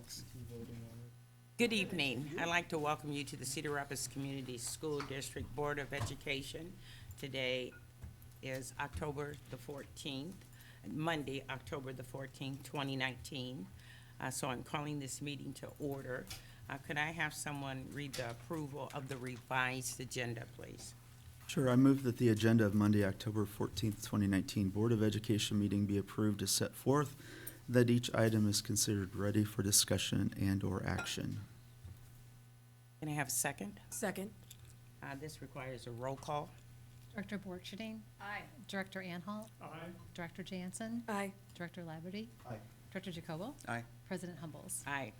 Alex. Good evening. I'd like to welcome you to the Cedar Rapids Community School District Board of Education. Today is October the 14th, Monday, October the 14th, 2019. So I'm calling this meeting to order. Could I have someone read the approval of the revised agenda, please? Sure, I move that the agenda of Monday, October 14th, 2019 Board of Education meeting be approved as set forth, that each item is considered ready for discussion and/or action. Can I have a second? Second. This requires a roll call. Director Borcherding? Aye. Director Anhalt? Aye. Director Jansen? Aye. Director Laverty? Aye. Director Jacobo? Aye. President Humbles? Aye.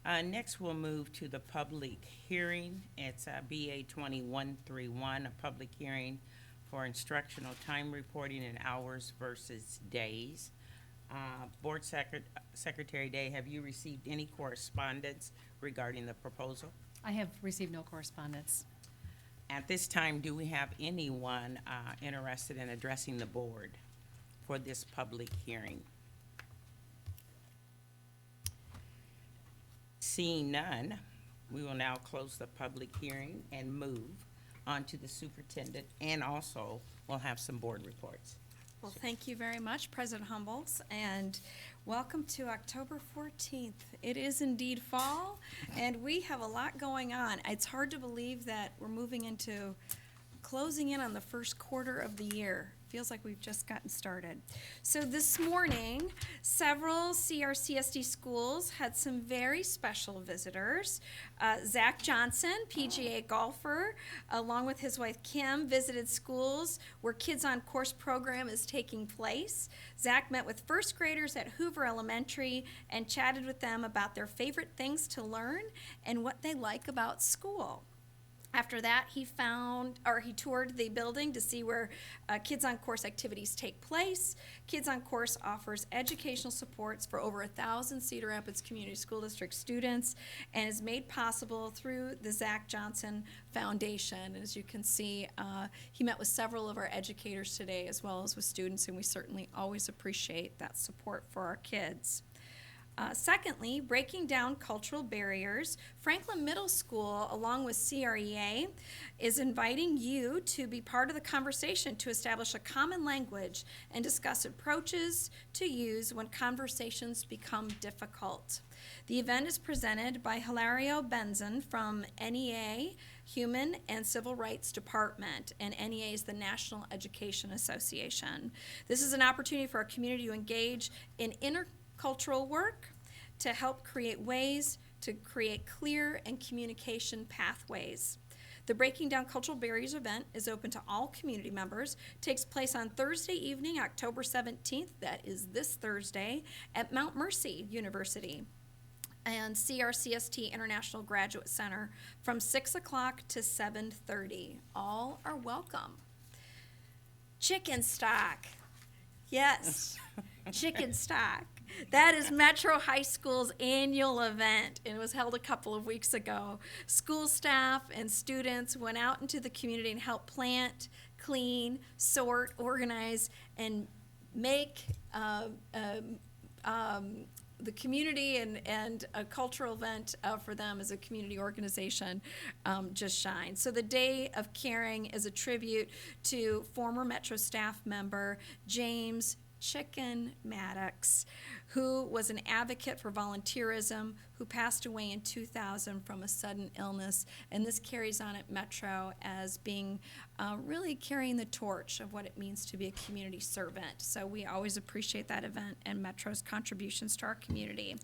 Next, we'll move to the public hearing. It's BA 2131, a public hearing for instructional time reporting in hours versus days. Board Secretary Day, have you received any correspondence regarding the proposal? I have received no correspondence. At this time, do we have anyone interested in addressing the board for this public hearing? Seeing none, we will now close the public hearing and move on to the superintendent, and also we'll have some board reports. Well, thank you very much, President Humbles, and welcome to October 14th. It is indeed fall, and we have a lot going on. It's hard to believe that we're moving into closing in on the first quarter of the year. Feels like we've just gotten started. So this morning, several CRCSD schools had some very special visitors. Zach Johnson, PGA golfer, along with his wife Kim, visited schools where Kids on Course program is taking place. Zach met with first graders at Hoover Elementary and chatted with them about their favorite things to learn and what they like about school. After that, he toured the building to see where Kids on Course activities take place. Kids on Course offers educational supports for over 1,000 Cedar Rapids Community School District students and is made possible through the Zach Johnson Foundation. As you can see, he met with several of our educators today as well as with students, and we certainly always appreciate that support for our kids. Secondly, breaking down cultural barriers. Franklin Middle School, along with CREA, is inviting you to be part of the conversation to establish a common language and discuss approaches to use when conversations become difficult. The event is presented by Hilario Benson from NEA, Human and Civil Rights Department, and NEA is the National Education Association. This is an opportunity for our community to engage in intercultural work to help create ways to create clear and communication pathways. The Breaking Down Cultural Barriers event is open to all community members, takes place on Thursday evening, October 17th, that is this Thursday, at Mount Mercy University and CRCST International Graduate Center from 6 o'clock to 7:30. All are welcome. Chicken stock. Yes, chicken stock. That is Metro High School's annual event, and it was held a couple of weeks ago. School staff and students went out into the community and helped plant, clean, sort, organize, and make the community and a cultural event for them as a community organization just shine. So the Day of Caring is a tribute to former Metro staff member James Chicken Maddox, who was an advocate for volunteerism, who passed away in 2000 from a sudden illness. And this carries on at Metro as being really carrying the torch of what it means to be a community servant. So we always appreciate that event and Metro's contributions to our community.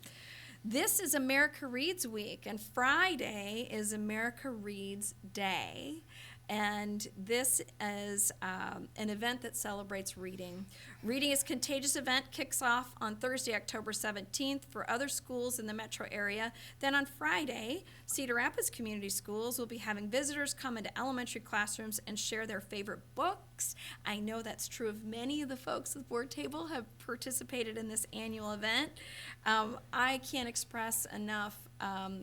This is America Reads Week, and Friday is America Reads Day. And this is an event that celebrates reading. Reading is Contagious event kicks off on Thursday, October 17th for other schools in the metro area. Then on Friday, Cedar Rapids Community Schools will be having visitors come into elementary classrooms and share their favorite books. I know that's true of many of the folks at the board table have participated in this annual event. I can't express enough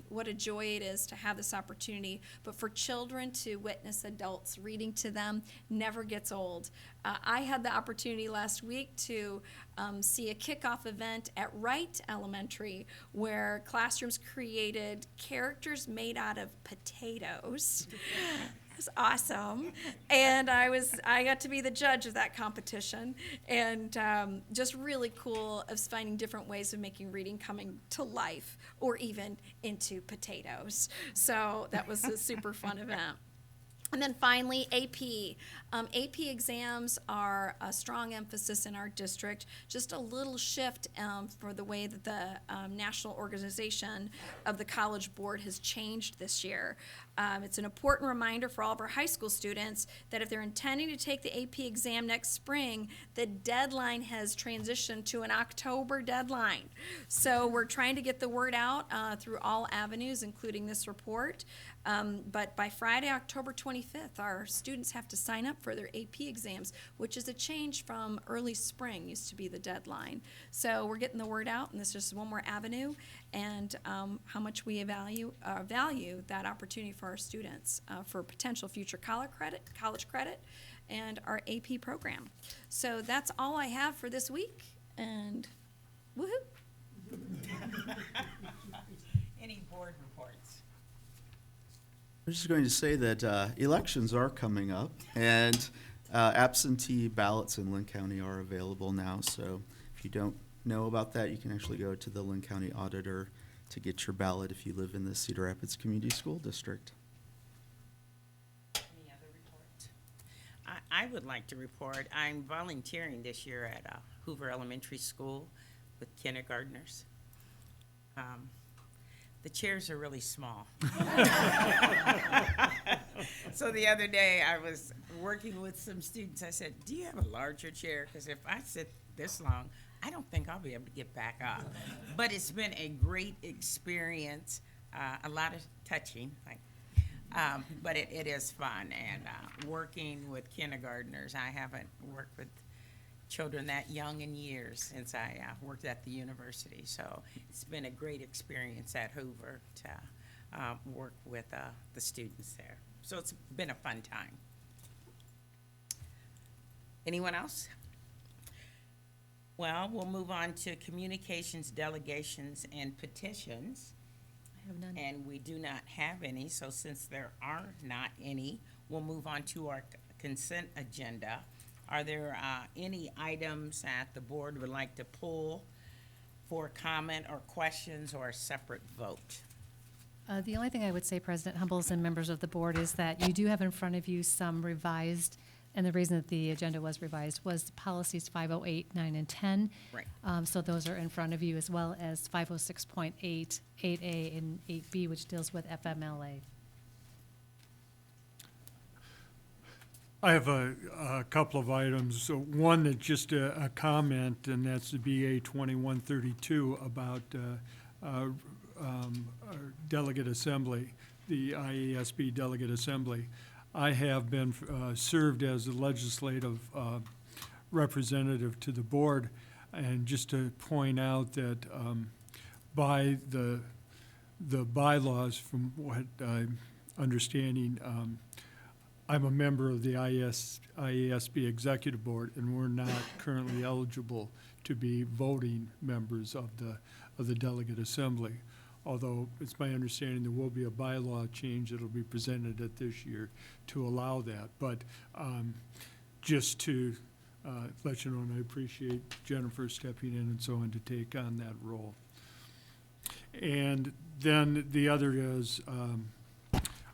what a joy it is to have this opportunity. But for children to witness adults reading to them never gets old. I had the opportunity last week to see a kickoff event at Wright Elementary where classrooms created characters made out of potatoes. It was awesome, and I got to be the judge of that competition, and just really cool of finding different ways of making reading coming to life or even into potatoes. So that was a super fun event. And then finally, AP. AP exams are a strong emphasis in our district. Just a little shift for the way that the national organization of the College Board has changed this year. It's an important reminder for all of our high school students that if they're intending to take the AP exam next spring, the deadline has transitioned to an October deadline. So we're trying to get the word out through all avenues, including this report. But by Friday, October 25th, our students have to sign up for their AP exams, which is a change from early spring, used to be the deadline. So we're getting the word out, and this is just one more avenue, and how much we value that opportunity for our students for potential future college credit, and our AP program. So that's all I have for this week, and woohoo! Any board reports? I'm just going to say that elections are coming up, and absentee ballots in Lynn County are available now. So if you don't know about that, you can actually go to the Lynn County Auditor to get your ballot if you live in the Cedar Rapids Community School District. Any other reports? I would like to report, I'm volunteering this year at Hoover Elementary School with kindergartners. The chairs are really small. So the other day I was working with some students. I said, do you have a larger chair? Because if I sit this long, I don't think I'll be able to get back up. But it's been a great experience, a lot of touching, but it is fun. And working with kindergartners, I haven't worked with children that young in years since I worked at the university. So it's been a great experience at Hoover to work with the students there. So it's been a fun time. Anyone else? Well, we'll move on to communications, delegations, and petitions. I have none. And we do not have any, so since there are not any, we'll move on to our consent agenda. Are there any items that the board would like to pull for comment or questions or a separate vote? The only thing I would say, President Humbles and members of the board, is that you do have in front of you some revised, and the reason that the agenda was revised was the policies 508, 9, and 10. Right. So those are in front of you, as well as 506.8, 8A, and 8B, which deals with FMLA. I have a couple of items. So one that's just a comment, and that's the BA 2132 about our delegate assembly, the IASB delegate assembly. I have been served as a legislative representative to the board, and just to point out that by the bylaws, from what I'm understanding, I'm a member of the IASB Executive Board, and we're not currently eligible to be voting members of the Delegate Assembly. Although it's my understanding there will be a bylaw change that will be presented at this year to allow that. But just to let you know, and I appreciate Jennifer stepping in and so on to take on that role. And then the other is,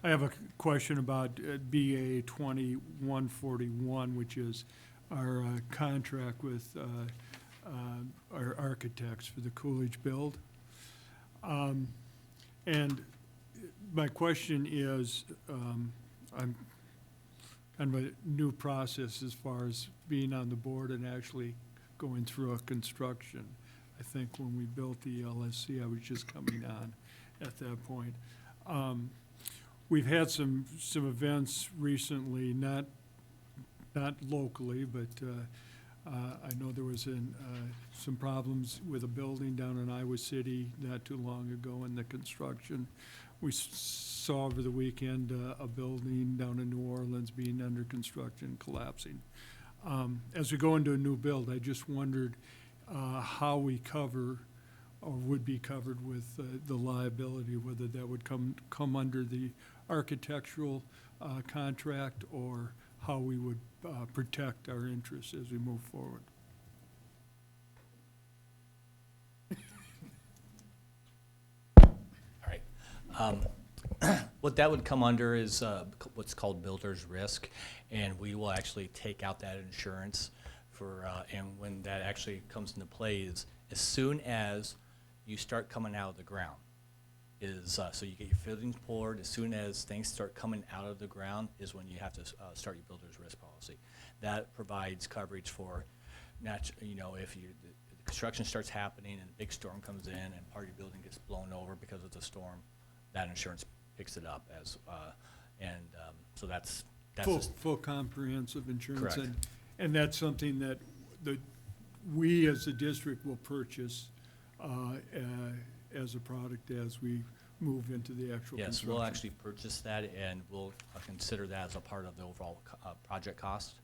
I have a question about BA 2141, which is our contract with our architects for the Coolidge build. And my question is, I'm kind of a new process as far as being on the board and actually going through a construction. I think when we built the LSC, I was just coming on at that point. We've had some events recently, not locally, but I know there was some problems with a building down in Iowa City not too long ago in the construction. We saw over the weekend a building down in New Orleans being under construction, collapsing. As we go into a new build, I just wondered how we cover or would be covered with the liability, whether that would come under the architectural contract or how we would protect our interests as we move forward. All right. What that would come under is what's called builder's risk, and we will actually take out that insurance for, and when that actually comes into play is as soon as you start coming out of the ground. So you get your footings poured, as soon as things start coming out of the ground is when you have to start your builder's risk policy. That provides coverage for, if the construction starts happening and a big storm comes in and part of your building gets blown over because of the storm, that insurance picks it up as, so that's Full comprehensive insurance. Correct. And that's something that we as a district will purchase as a product as we move into the actual Yes, construction. we'll actually purchase that, and we'll consider that as a part of the overall project cost.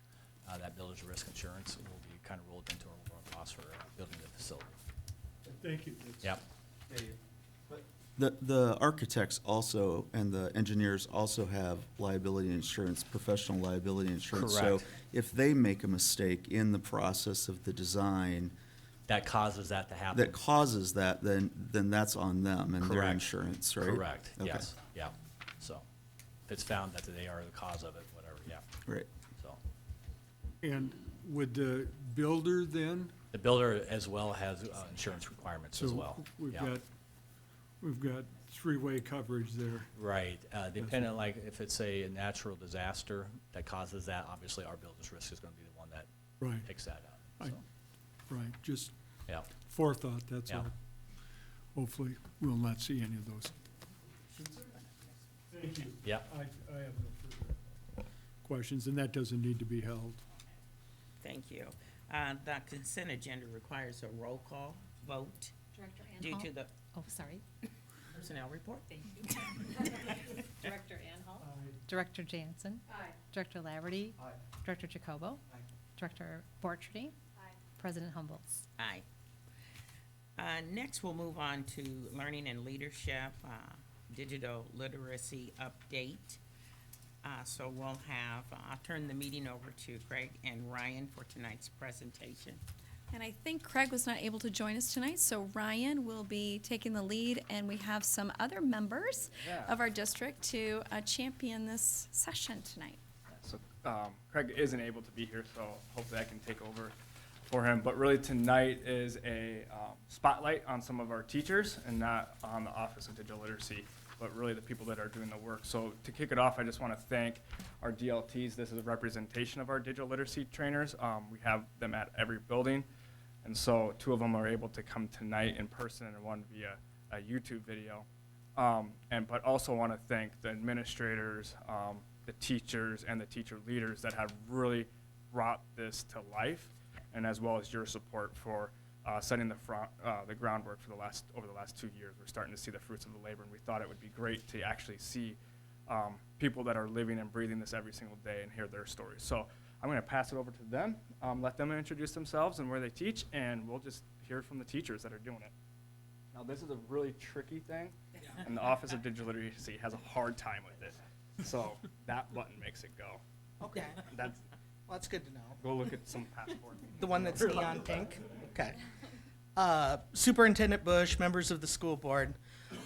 That builder's risk insurance will be kind of rolled into our overall cost for building the facility. Thank you. Yep. The architects also and the engineers also have liability insurance, professional liability insurance. So Correct. if they make a mistake in the process of the design That causes that to happen. that causes that, then that's on them and their Correct. insurance, right? Correct, Okay. yes, yeah. So if it's found that they are the cause of it, whatever, yeah, Right. so. And would the builder then? The builder as well has insurance requirements as So well. We've yeah. got three-way coverage there. Right, depending, like, if it's a natural disaster that causes that, obviously our builder's risk is gonna be the one that Right, picks that up, I- so, right, just yeah. forethought, that's Yeah. all. Hopefully, we'll not see any of those. Thank you. Yeah. I have no further questions, and that doesn't need to be held. Thank you. The consent agenda requires a roll call vote Director due Anhall? to the Oh, sorry. personnel report. Thank you. Director Anhall? Director Jansen? Aye. Director Laverty? Aye. Director Jacobo? Aye. Director Borcherding? Aye. President Humbolds? Aye. Next, we'll move on to learning and leadership, digital literacy update. So we'll have, I'll turn the meeting over to Craig and Ryan for tonight's presentation. And I think Craig was not able to join us tonight, so Ryan will be taking the lead, and we have some other members of our district to champion this session tonight. So Craig isn't able to be here, so hopefully I can take over for him. But really tonight is a spotlight on some of our teachers and not on the Office of Digital Literacy, but really the people that are doing the work. So to kick it off, I just want to thank our DLTs. This is a representation of our digital literacy trainers. We have them at every building. And so 2 of them are able to come tonight in person and 1 via a YouTube video. But also want to thank the administrators, the teachers, and the teacher leaders that have really brought this to life, and as well as your support for setting the groundwork for over the last 2 years. We're starting to see the fruits of the labor, and we thought it would be great to actually see people that are living and breathing this every single day and hear their stories. So I'm going to pass it over to them, let them introduce themselves and where they teach, and we'll just hear from the teachers that are doing it. Now, this is a really tricky thing, and the Office of Digital Literacy has a hard time with it. So that button makes it go. Okay, That's, well, that's good to know. go look at some passport. The one that's neon pink? Okay. Superintendent Bush, members of the school board,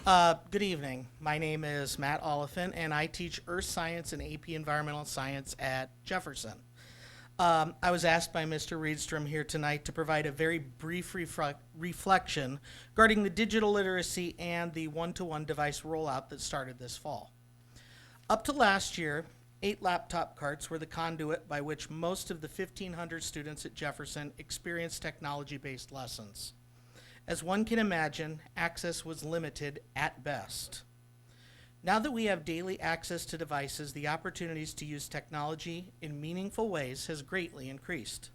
good evening. My name is Matt Oliphant, and I teach Earth Science and AP Environmental Science at Jefferson. I was asked by Mr. Reedstrom here tonight to provide a very brief reflection regarding the digital literacy and the one-to-one device rollout that started this fall. Up to last year, 8 laptop carts were the conduit by which most of the 1,500 students at Jefferson experienced technology-based lessons. As one can imagine, access was limited at best. Now that we have daily access to devices, the opportunities to use technology in meaningful ways has greatly increased.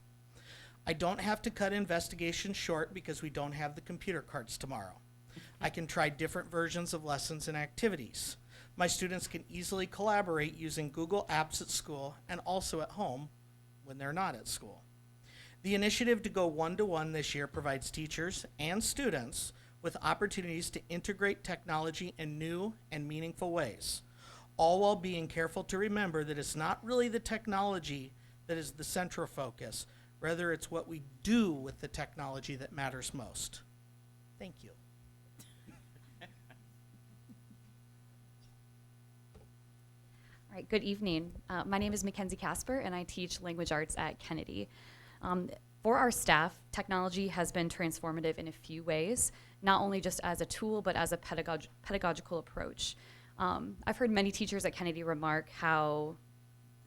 I don't have to cut investigations short because we don't have the computer cards tomorrow. I can try different versions of lessons and activities. My students can easily collaborate using Google Apps at school and also at home when they're not at school. The initiative to go one-to-one this year provides teachers and students with opportunities to integrate technology in new and meaningful ways, all while being careful to remember that it's not really the technology that is the central focus. Rather, it's what we do with the technology that matters most. Thank you. All right, good evening. My name is McKenzie Kasper, and I teach language arts at Kennedy. For our staff, technology has been transformative in a few ways, not only just as a tool, but as a pedagogical approach. I've heard many teachers at Kennedy remark how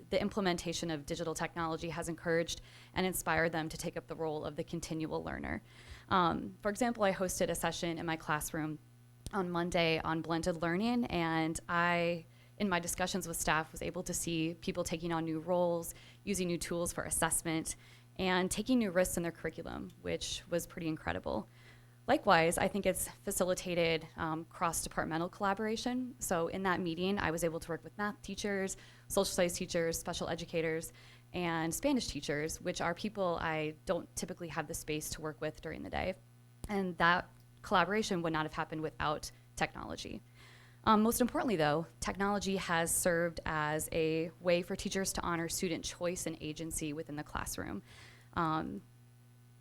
the implementation of digital technology has encouraged and inspired them to take up the role of the continual learner. For example, I hosted a session in my classroom on Monday on blended learning, and in my discussions with staff, was able to see people taking on new roles, using new tools for assessment, and taking new risks in their curriculum, which was pretty incredible. Likewise, I think it's facilitated cross-departmental collaboration. So in that meeting, I was able to work with math teachers, social studies teachers, special educators, and Spanish teachers, which are people I don't typically have the space to work with during the day. And that collaboration would not have happened without technology. Most importantly, though, technology has served as a way for teachers to honor student choice and agency within the classroom.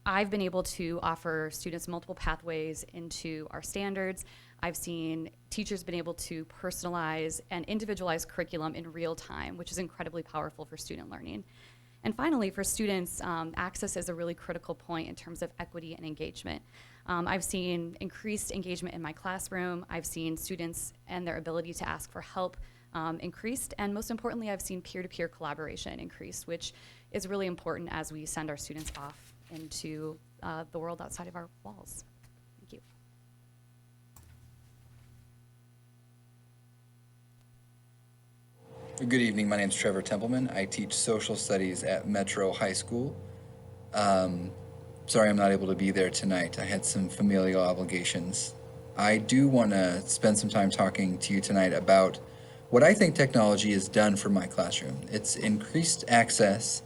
I've been able to offer students multiple pathways into our standards. I've seen teachers been able to personalize and individualize curriculum in real time, which is incredibly powerful for student learning. And finally, for students, access is a really critical point in terms of equity and engagement. I've seen increased engagement in my classroom. I've seen students and their ability to ask for help increased. And most importantly, I've seen peer-to-peer collaboration increase, which is really important as we send our students off into the world outside of our walls. Thank you. Good evening. My name is Trevor Templeman. I teach social studies at Metro High School. Sorry I'm not able to be there tonight. I had some familial obligations. I do want to spend some time talking to you tonight about what I think technology has done for my classroom. It's increased access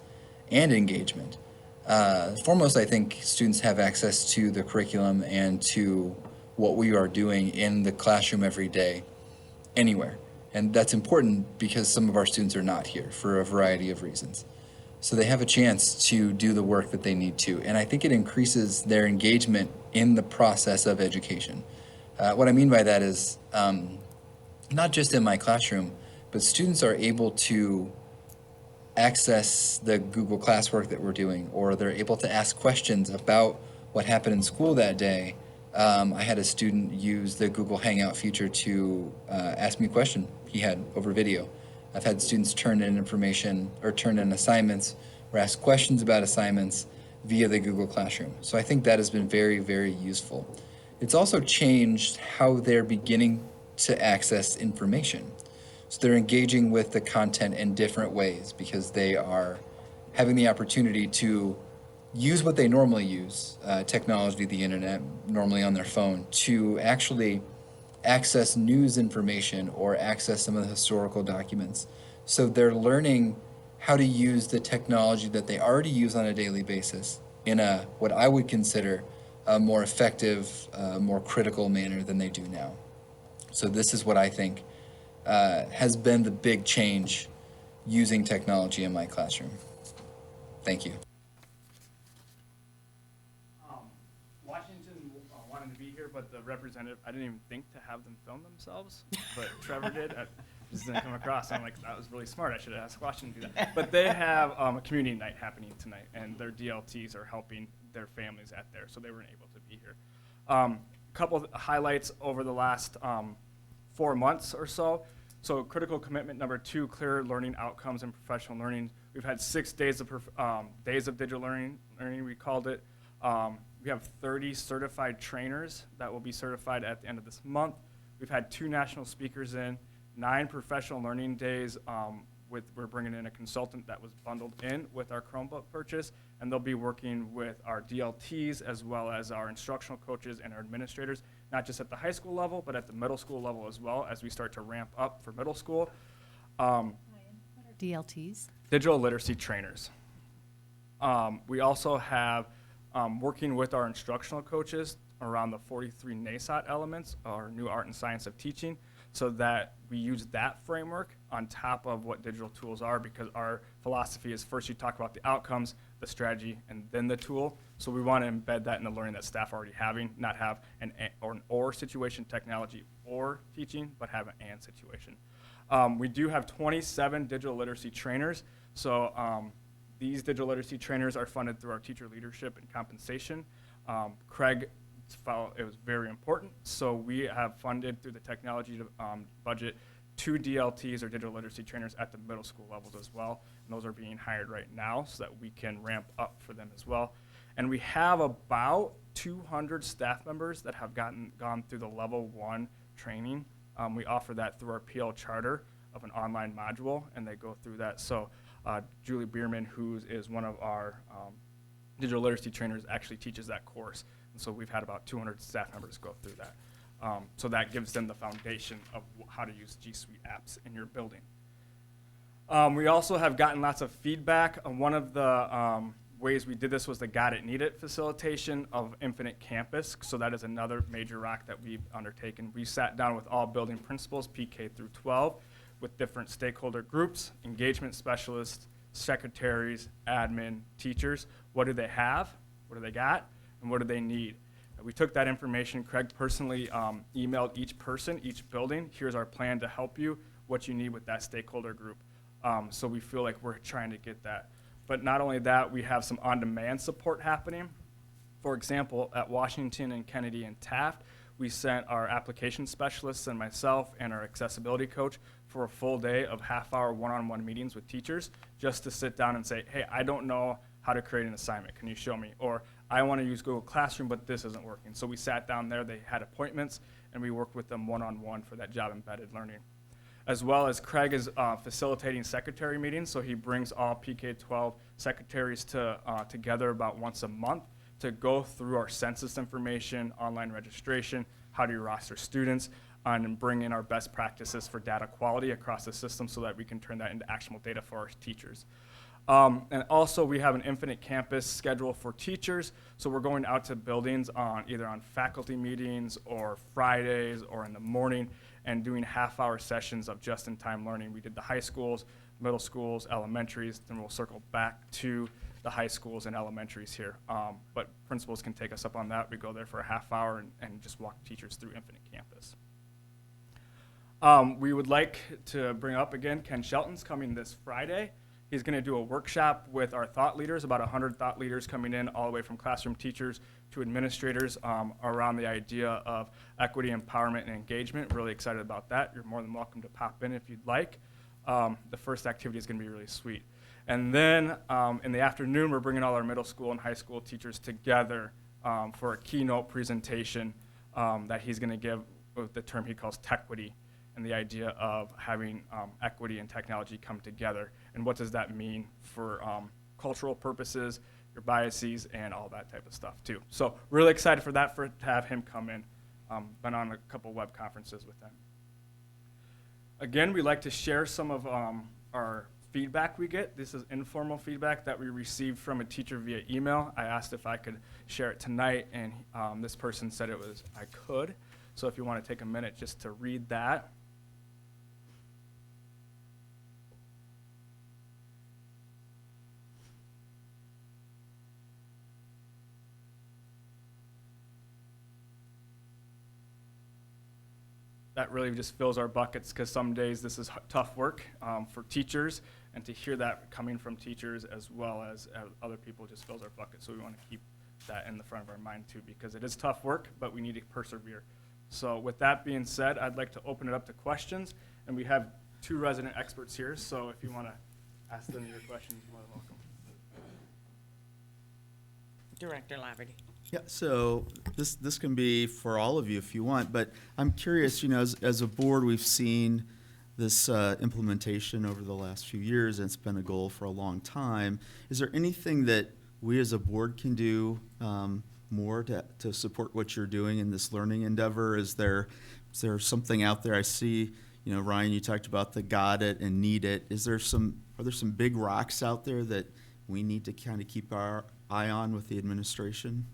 and engagement. Foremost, I think students have access to the curriculum and to what we are doing in the classroom every day, anywhere. And that's important because some of our students are not here for a variety of reasons. So they have a chance to do the work that they need to. And I think it increases their engagement in the process of education. What I mean by that is not just in my classroom, but students are able to access the Google classwork that we're doing, or they're able to ask questions about what happened in school that day. I had a student use the Google Hangout feature to ask me a question he had over video. I've had students turn in information or turn in assignments or ask questions about assignments via the Google Classroom. So I think that has been very, very useful. It's also changed how they're beginning to access information. So they're engaging with the content in different ways because they are having the opportunity to use what they normally use, technology, the internet, normally on their phone, to actually access news information or access some of the historical documents. So they're learning how to use the technology that they already use on a daily basis in a what I would consider a more effective, more critical manner than they do now. So this is what I think has been the big change using technology in my classroom. Thank you. Washington wanted to be here, but the representative, I didn't even think to have them film themselves, but Trevor did. I just didn't come across. I'm like, that was really smart. I should have asked Washington to do that. But they have a community night happening tonight, and their DLTs are helping their families at there, so they weren't able to be here. Couple of highlights over the last 4 months or so. So critical commitment number 2, clear learning outcomes and professional learning. We've had 6 days of digital learning, we called it. We have 30 certified trainers that will be certified at the end of this month. We've had 2 national speakers in, 9 professional learning days. We're bringing in a consultant that was bundled in with our Chromebook purchase, and they'll be working with our DLTs as well as our instructional coaches and our administrators, not just at the high school level, but at the middle school level as well as we start to ramp up for middle school. DLTs? Digital literacy trainers. We also have working with our instructional coaches around the 43 NASOT elements, our new art and science of teaching, so that we use that framework on top of what digital tools are, because our philosophy is first you talk about the outcomes, the strategy, and then the tool. So we want to embed that in the learning that staff are already having, not have an or situation, technology or teaching, but have an and situation. We do have 27 digital literacy trainers. So these digital literacy trainers are funded through our teacher leadership and compensation. Craig felt it was very important, so we have funded through the technology budget 2 DLTs or digital literacy trainers at the middle school levels as well, and those are being hired right now so that we can ramp up for them as well. And we have about 200 staff members that have gone through the level 1 training. We offer that through our PL charter of an online module, and they go through that. So Julie Bierman, who is one of our digital literacy trainers, actually teaches that course. And so we've had about 200 staff members go through that. So that gives them the foundation of how to use G Suite apps in your building. We also have gotten lots of feedback. One of the ways we did this was the Got It Need It facilitation of Infinite Campus. So that is another major rock that we've undertaken. We sat down with all building principals, PK through 12, with different stakeholder groups, engagement specialists, secretaries, admin, teachers. What do they have? What do they got? And what do they need? We took that information. Craig personally emailed each person, each building. Here's our plan to help you, what you need with that stakeholder group. So we feel like we're trying to get that. But not only that, we have some on-demand support happening. For example, at Washington and Kennedy and Taft, we sent our application specialists and myself and our accessibility coach for a full day of half-hour one-on-one meetings with teachers just to sit down and say, hey, I don't know how to create an assignment. Can you show me? Or I want to use Google Classroom, but this isn't working. So we sat down there, they had appointments, and we worked with them one-on-one for that job-embedded learning. As well as Craig is facilitating secretary meetings, so he brings all PK-12 secretaries together about once a month to go through our census information, online registration, how do you roster students, and bring in our best practices for data quality across the system so that we can turn that into actionable data for our teachers. And also we have an Infinite Campus schedule for teachers, so we're going out to buildings either on faculty meetings or Fridays or in the morning and doing half-hour sessions of just-in-time learning. We did the high schools, middle schools, elementaries, then we'll circle back to the high schools and elementaries here. But principals can take us up on that. We go there for a half hour and just walk teachers through Infinite Campus. We would like to bring up again, Ken Shelton's coming this Friday. He's going to do a workshop with our thought leaders, about 100 thought leaders coming in all the way from classroom teachers to administrators around the idea of equity, empowerment, and engagement. Really excited about that. You're more than welcome to pop in if you'd like. The first activity is going to be really sweet. And then in the afternoon, we're bringing all our middle school and high school teachers together for a keynote presentation that he's going to give with the term he calls Tequity, and the idea of having equity and technology come together. And what does that mean for cultural purposes, your biases, and all that type of stuff too. So really excited for that, to have him come in. Been on a couple web conferences with him. Again, we like to share some of our feedback we get. This is informal feedback that we received from a teacher via email. I asked if I could share it tonight, and this person said I could. So if you want to take a minute just to read that. That really just fills our buckets, because some days this is tough work for teachers, and to hear that coming from teachers as well as other people just fills our bucket. So we want to keep that in the front of our mind too, because it is tough work, but we need to persevere. So with that being said, I'd like to open it up to questions, and we have 2 resident experts here, so if you want to ask them your questions, you're more than welcome. Director Laverty. Yeah, so this can be for all of you if you want, but I'm curious, as a board, we've seen this implementation over the last few years, and it's been a goal for a long time. Is there anything that we as a board can do more to support what you're doing in this learning endeavor? Is there something out there? I see, Ryan, you talked about the got it and need it. Are there some big rocks out there that we need to kind of keep our eye on with the administration?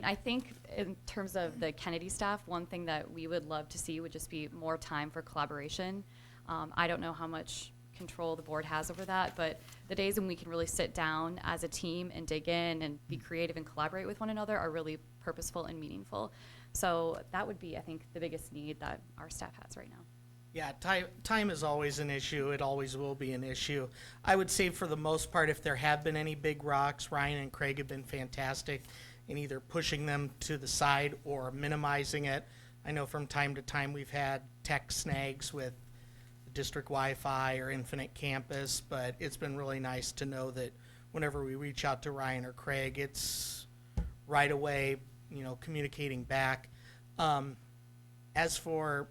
I think in terms of the Kennedy staff, one thing that we would love to see would just be more time for collaboration. I don't know how much control the board has over that, but the days when we can really sit down as a team and dig in and be creative and collaborate with one another are really purposeful and meaningful. So that would be, I think, the biggest need that our staff has right now. Yeah, time is always an issue. It always will be an issue. I would say for the most part, if there have been any big rocks, Ryan and Craig have been fantastic in either pushing them to the side or minimizing it. I know from time to time we've had tech snags with district Wi-Fi or Infinite Campus, but it's been really nice to know that whenever we reach out to Ryan or Craig, it's right away, communicating back. As for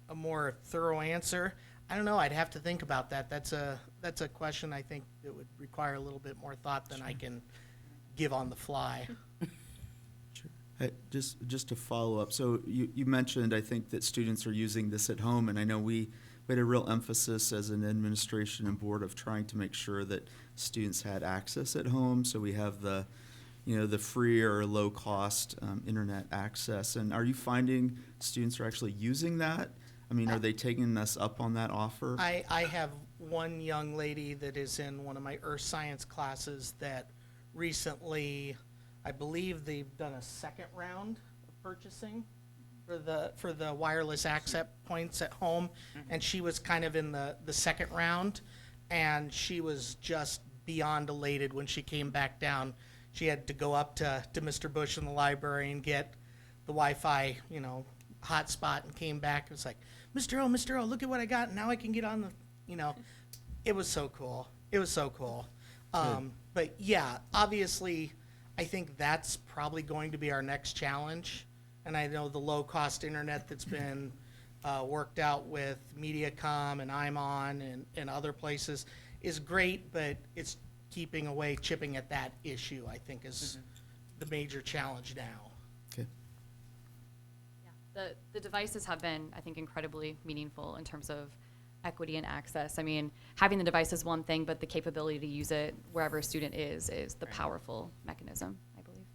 a more thorough answer, I don't know. I'd have to think about that. That's a question I think that would require a little bit more thought than I can give on the fly. Sure. Hey, just to follow up, so you mentioned, I think, that students are using this at home, and I know we had a real emphasis as an administration and board of trying to make sure that students had access at home, so we have the free or low cost internet access. And are you finding students are actually using that? I mean, are they taking us up on that offer? I have one young lady that is in one of my earth science classes that recently, I believe they've done a second round of purchasing for the wireless access points at home, and she was kind of in the second round, and she was just beyond elated when she came back down. She had to go up to Mr. Bush in the library and get the Wi-Fi, hotspot, and came back. It was like, Mr. O, look at what I got. Now I can get on the, it was so cool. It was so cool. But yeah, obviously, I think that's probably going to be our next challenge. And I know the low-cost internet that's been worked out with MediaCom and IMON and other places is great, but it's chipping at that issue, I think, is the major challenge now. Okay. Yeah, the devices have been, I think, incredibly meaningful in terms of equity and access. I mean, having the device is one thing, but the capability to use it wherever a student is the powerful mechanism, I believe.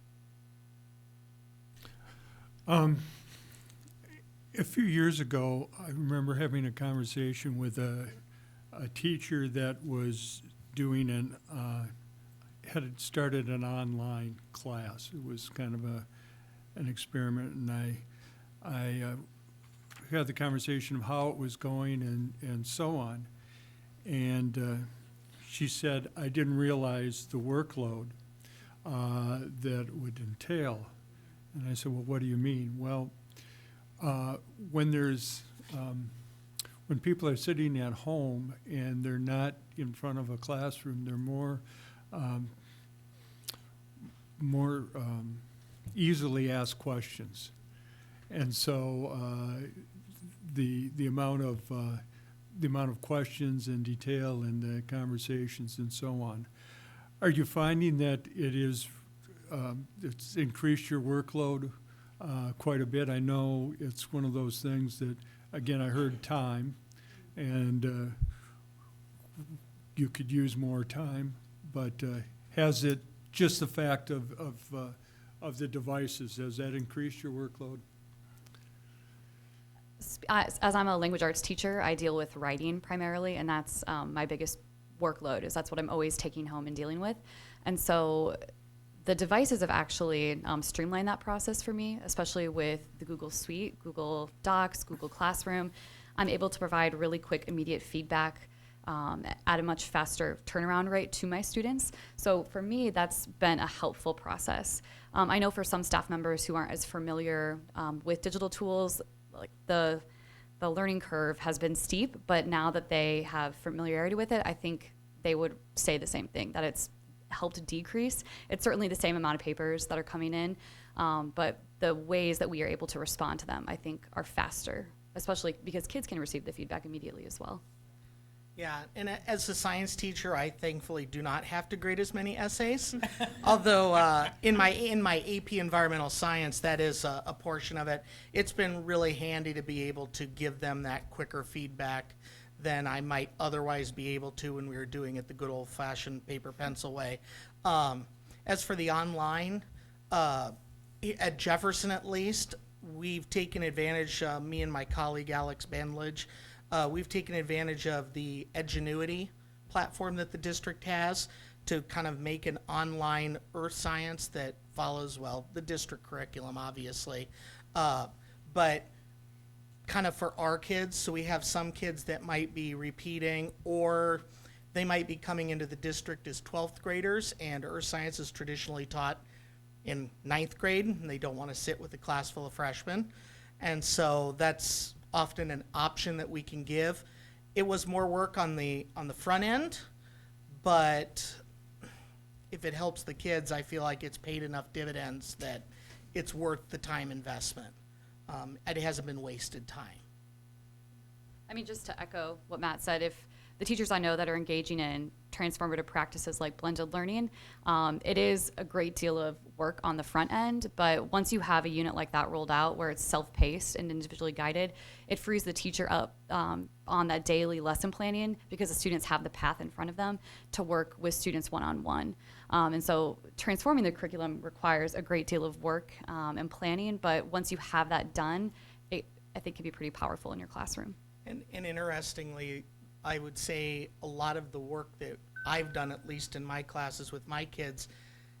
A few years ago, I remember having a conversation with a teacher that was doing had started an online class. It was kind of an experiment, and I had the conversation of how it was going and so on. And she said, I didn't realize the workload that it would entail. And I said, well, what do you mean? Well, when people are sitting at home and they're not in front of a classroom, they're more easily asked questions. And so the amount of questions and detail in the conversations and so on. Are you finding that it's increased your workload quite a bit? I know it's one of those things that, again, I heard time, and you could use more time, but has it, just the fact of the devices, has that increased your workload? As I'm a language arts teacher, I deal with writing primarily, and that's my biggest workload, is that's what I'm always taking home and dealing with. And so the devices have actually streamlined that process for me, especially with the Google Suite, Google Docs, Google Classroom. I'm able to provide really quick, immediate feedback at a much faster turnaround rate to my students. So for me, that's been a helpful process. I know for some staff members who aren't as familiar with digital tools, like the learning curve has been steep, but now that they have familiarity with it, I think they would say the same thing, that it's helped decrease. It's certainly the same amount of papers that are coming in, but the ways that we are able to respond to them, I think, are faster, especially because kids can receive the feedback immediately as well. Yeah, and as a science teacher, I thankfully do not have to grade as many essays. Although in my AP Environmental Science, that is a portion of it. It's been really handy to be able to give them that quicker feedback than I might otherwise be able to when we were doing it the good old-fashioned paper pencil way. As for the online, at Jefferson at least, we've taken advantage, me and my colleague Alex Bandledge, we've taken advantage of the Edgenuity platform that the district has to kind of make an online earth science that follows, well, the district curriculum, obviously, but kind of for our kids. So we have some kids that might be repeating, or they might be coming into the district as 12th graders, and earth science is traditionally taught in 9th grade, and they don't want to sit with a class full of freshmen. And so that's often an option that we can give. It was more work on the front end, but if it helps the kids, I feel like it's paid enough dividends that it's worth the time investment. It hasn't been wasted time. I mean, just to echo what Matt said, if the teachers I know that are engaging in transformative practices like blended learning, it is a great deal of work on the front end, but once you have a unit like that rolled out where it's self-paced and individually guided, it frees the teacher up on that daily lesson planning because the students have the path in front of them to work with students one-on-one. And so transforming the curriculum requires a great deal of work and planning, but once you have that done, it, I think, can be pretty powerful in your classroom. And interestingly, I would say a lot of the work that I've done, at least in my classes with my kids,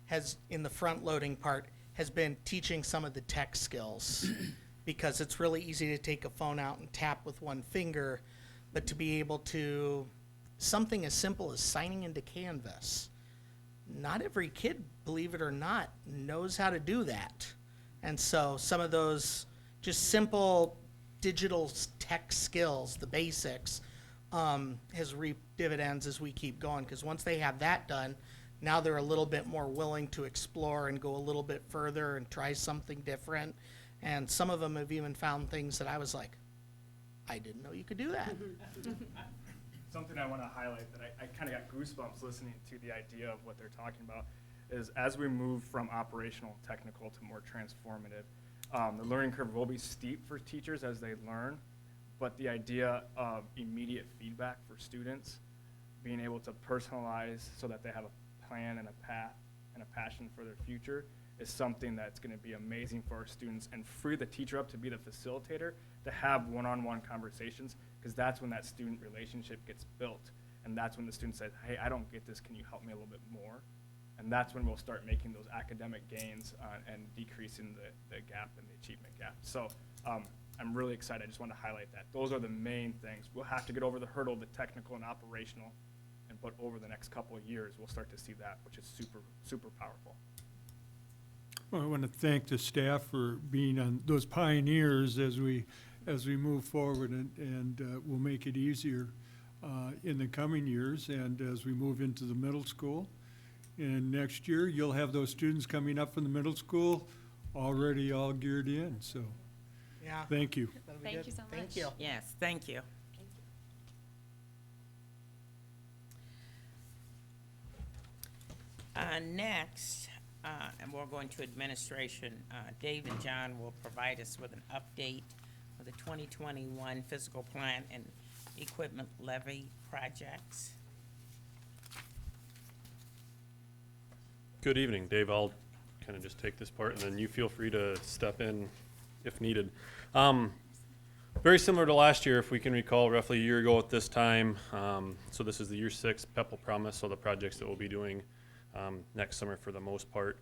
has, in the front-loading part, has been teaching some of the tech skills. Because it's really easy to take a phone out and tap with one finger, but to be able to, something as simple as signing into Canvas. Not every kid, believe it or not, knows how to do that. And so some of those just simple digital tech skills, the basics, has reaped dividends as we keep going, because once they have that done, now they're a little bit more willing to explore and go a little bit further and try something different. And some of them have even found things that I was like, I didn't know you could do that. Something I want to highlight that I kind of got goosebumps listening to the idea of what they're talking about is as we move from operational and technical to more transformative, the learning curve will be steep for teachers as they learn, but the idea of immediate feedback for students, being able to personalize so that they have a plan and a path and a passion for their future is something that's going to be amazing for our students and free the teacher up to be the facilitator, to have one-on-one conversations, because that's when that student relationship gets built. And that's when the student says, hey, I don't get this, can you help me a little bit more? And that's when we'll start making those academic gains and decreasing the gap and the achievement gap. So I'm really excited. I just want to highlight that. Those are the main things. We'll have to get over the hurdle, the technical and operational, but over the next couple of years, we'll start to see that, which is super, super powerful. Well, I want to thank the staff for being on those pioneers as we move forward, and we'll make it easier in the coming years and as we move into the middle school. And next year, you'll have those students coming up from the middle school already all geared in. So, Yeah. thank you. That'll be Thank good. you so Thank much. you. Yes, thank you. Next, and we're going to administration. Dave and John will provide us with an update of the 2021 fiscal plan and equipment levy projects. Good evening, Dave. I'll kind of just take this part, and then you feel free to step in if needed. Very similar to last year, if we can recall, roughly a year ago at this time. So this is the year 6 PEPL promise, so the projects that we'll be doing next summer for the most part.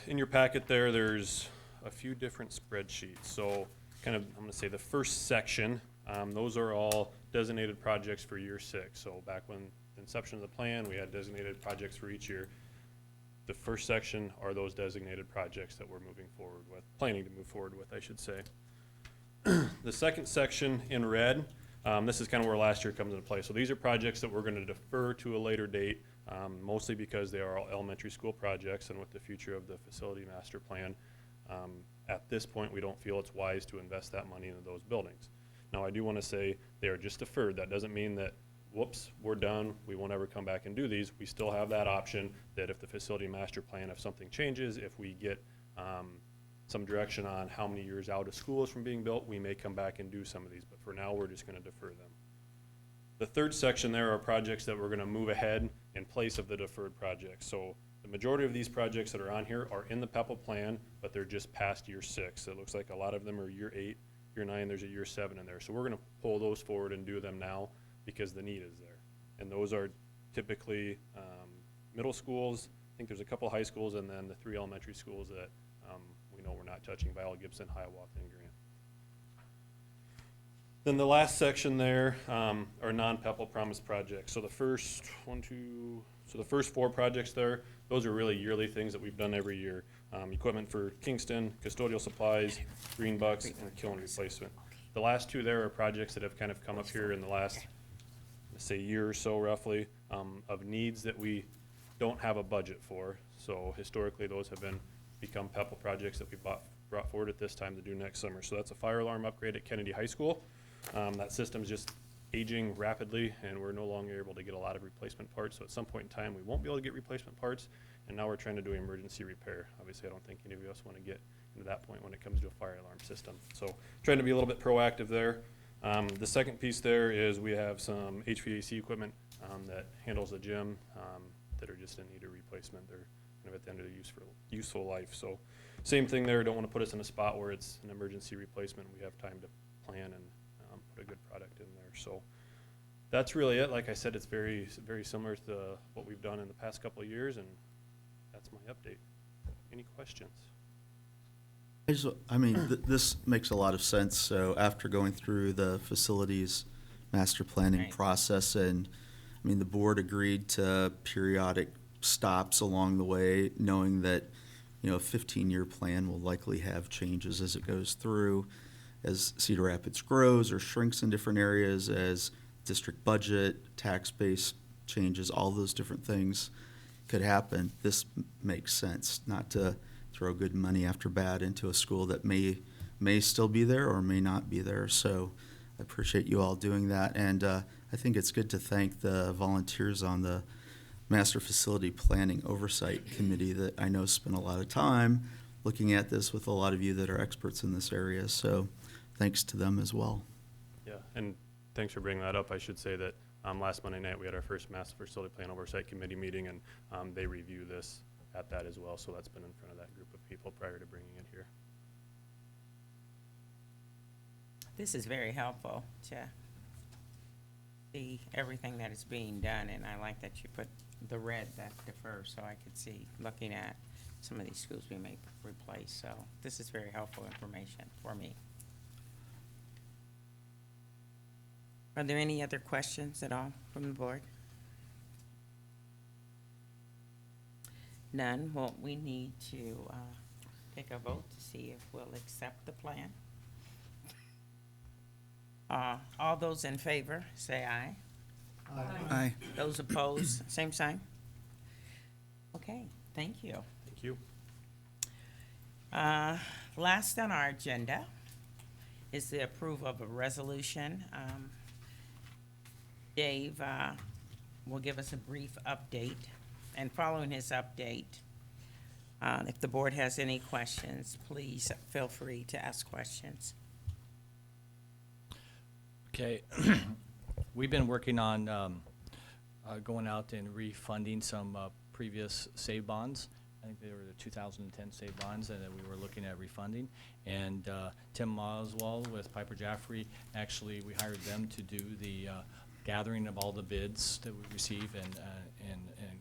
In your packet there's a few different spreadsheets. So kind of, I'm going to say the first section, those are all designated projects for year 6. So back when the inception of the plan, we had designated projects for each year. The first section are those designated projects that we're moving forward with, planning to move forward with, I should say. The second section in red, this is kind of where last year comes into play. So these are projects that we're going to defer to a later date, mostly because they are all elementary school projects, and with the future of the facility master plan, at this point we don't feel it's wise to invest that money into those buildings. Now, I do want to say they are just deferred. That doesn't mean that, whoops, we're done, we won't ever come back and do these. We still have that option that if the facility master plan, if something changes, if we get some direction on how many years out a school is from being built, we may come back and do some of these, but for now, we're just going to defer them. The third section there are projects that we're going to move ahead in place of the deferred projects. So the majority of these projects that are on here are in the PEPAL plan, but they're just past year 6. It looks like a lot of them are year 8, year 9, there's a year 7 in there. So we're going to pull those forward and do them now because the need is there. And those are typically middle schools. I think there's a couple high schools and then the 3 elementary schools that we know we're not touching, Viola, Gibson, Hiawatha, and Grant. Then the last section there are non-PEPAL promise projects. So the first the first 4 projects there, those are really yearly things that we've done every year. Equipment for Kingston, custodial supplies, green bucks, and kiln replacement. The last 2 there are projects that have kind of come up here in the last, let's say, year or so roughly, of needs that we don't have a budget for. So historically, those have become PEPAL projects that we brought forward at this time to do next summer. So that's a fire alarm upgrade at Kennedy High School. That system's just aging rapidly, and we're no longer able to get a lot of replacement parts. So at some point in time, we won't be able to get replacement parts, and now we're trying to do emergency repair. Obviously, I don't think any of us want to get into that point when it comes to a fire alarm system. So trying to be a little bit proactive there. The second piece there is we have some HVAC equipment that handles the gym that are just in need of replacement. They're kind of at the end of their useful life. So same thing there. Don't want to put us in a spot where it's an emergency replacement. We have time to plan and put a good product in there. So that's really it. Like I said, it's very, very similar to what we've done in the past couple of years, and that's my update. Any questions? This makes a lot of sense. So after going through the facilities master planning Right. process, and the board agreed to periodic stops along the way, knowing that, a 15-year plan will likely have changes as it goes through, as Cedar Rapids grows or shrinks in different areas, as district budget, tax base changes, all those different things could happen. This makes sense, not to throw good money after bad into a school that may still be there or may not be there. So I appreciate you all doing that. And I think it's good to thank the volunteers on the Master Facility Planning Oversight Committee that I know spent a lot of time looking at this with a lot of you that are experts in this area. So thanks to them as well. Yeah, and thanks for bringing that up. I should say that last Monday night we had our first Master Facility Plan Oversight Committee meeting, and they review this at that as well. So that's been in front of that group of people prior to bringing it here. This is very helpful to see everything that is being done, and I like that you put the red that defers, so I could see, looking at some of these schools we may replace. So this is very helpful information for me. Are there any other questions at all from the board? None. Well, we need to take a vote to see if we'll accept the plan. All those in favor, say aye. Aye. Those opposed, same sign. Okay, thank you. Thank you. Last on our agenda is the approval of a resolution. Dave will give us a brief update, and following his update, if the board has any questions, please feel free to ask questions. Okay, we've been working on going out and refunding some previous save bonds. I think they were the 2010 save bonds that we were looking at refunding. And Tim Oswald with Piper Jaffray, actually we hired them to do the gathering of all the bids that we receive and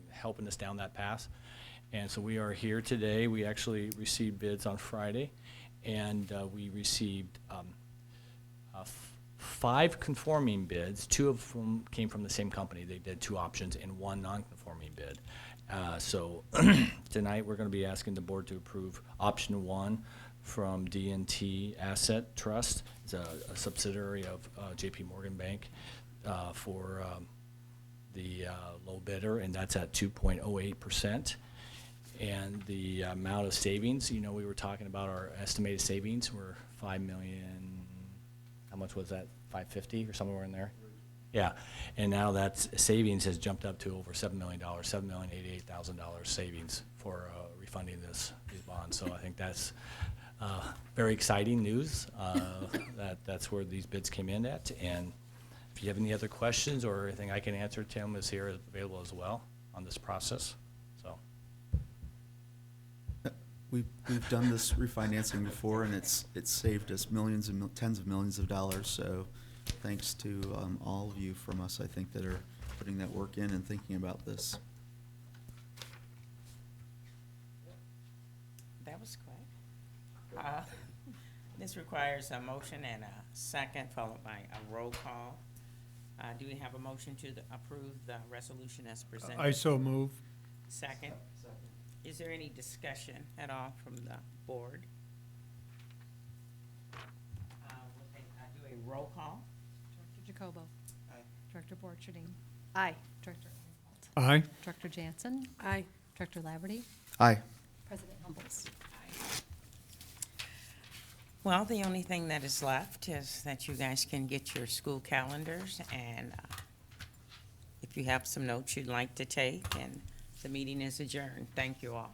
helping us down that path. And so we are here today. We actually received bids on Friday, and we received 5 conforming bids. 2 of them came from the same company. They did 2 options and 1 non-conforming bid. So tonight we're going to be asking the board to approve option 1 from D&T Asset Trust. It's a subsidiary of JP Morgan Bank for the low bidder, and that's at 2.08%. And the amount of savings, we were talking about our estimated savings were $5 million. how much was that, 550 or somewhere in there? Yeah, and now that savings has jumped up to over $7 million, $7,088,000 savings for refunding these bonds. So I think that's very exciting news. That's where these bids came in at. And if you have any other questions or anything I can answer, Tim is here available as well on this process. So We've done this refinancing before, and it's saved us millions and tens of millions of dollars. So thanks to all of you from us, I think, that are putting that work in and thinking about this. That was quick. This requires a motion and a second, followed by a roll call. Do we have a motion to approve the resolution as presented? I so move. Second? Is there any discussion at all from the board? Do a roll call. Director Jacobo. Aye. Director Borcherding. Aye. Director Arnold. Aye. Director Jansen. Aye. Director Laverty. Aye. President Humbles. Well, the only thing that is left is that you guys can get your school calendars, and if you have some notes you'd like to take, and the meeting is adjourned. Thank you all.